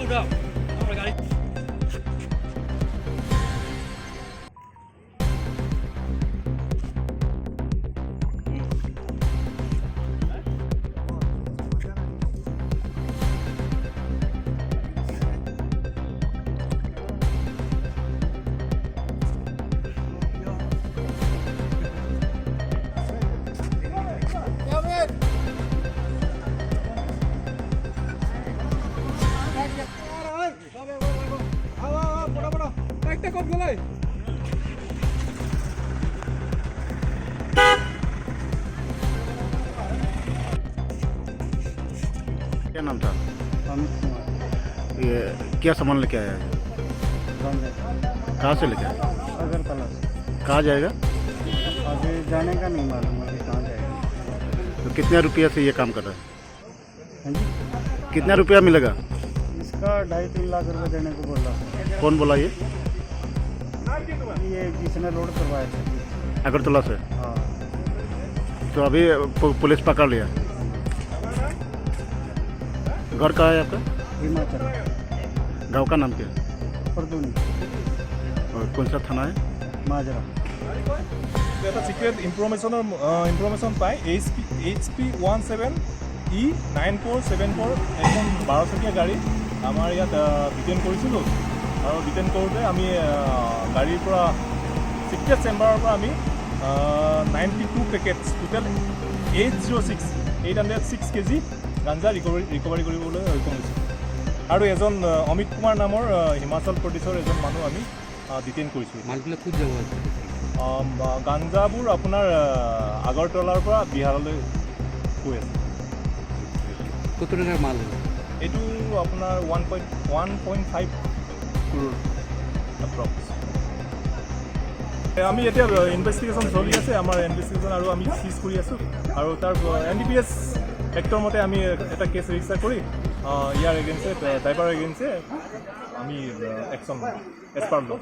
क्या नाम था? अमित कुमार। ये क्या सामान लेके आया है? कहाँ से लेके आया? अगरतला से। कहाँ जाएगा? अभी जाने का नहीं मालूम अभी कहाँ जाएगा। तो कितने रुपया से ये काम कर रहा है? हाँ जी, कितना रुपया मिलेगा? इसका 2.5-3 लाख रुपए देने को बोला। कौन बोला ये? ये जिसने लोड करवाया था। अगरतला से। हाँ, तो अभी पुलिस पकड़ लिया। घर कहाँ है आपका? हिमाचल गांव का नाम क्या है? परदूनी और कौन सा थाना है? माजरा। এটা সিক্রেট ইনফরমেশন পায় HP 17E9474 এখন 12 চকীয়া গাড়ী আমাৰ ইয়াত ডিটেইন কৰিছিলোঁ আৰু ডিটেইন কৰোঁতে আমি গাড়ীৰ পৰা চিক্ৰেট চেম্বাৰৰ পৰা আমি 92 পেকেটছ টোটেল 806 কেজি গাঞ্জা ৰিকভাৰী কৰিবলৈ সক্ষম হৈছোঁ আৰু এজন অমিত কুমাৰ নামৰ হিমাচল প্ৰদেশৰ এজন মানুহ আমি ডিটেইন কৰিছোঁ। মালবিলাক ক'ত যাব আছে? গাঞ্জাবোৰ আপোনাৰ আগৰতলাৰ পৰা বিহাৰলৈ গৈ আছে। কত টাকার মাল? এইটো আপোনাৰ 1.5 crore এপ্ৰক্স। আমি এতিয়া ইনভেষ্টিগেশ্যন চলি আছে, আমাৰ ইনভেষ্টিগেশ্যন আৰু আমি চিজ কৰি আছোঁ আৰু তাৰ NDPS এক্টৰ মতে আমি এটা কেছ ৰেজিষ্টাৰ কৰি ইয়াৰ এগেইনষ্টে ড্ৰাইভাৰ এগেইনষ্টে আমি একশ্যন এজ পাৰ ল'ম।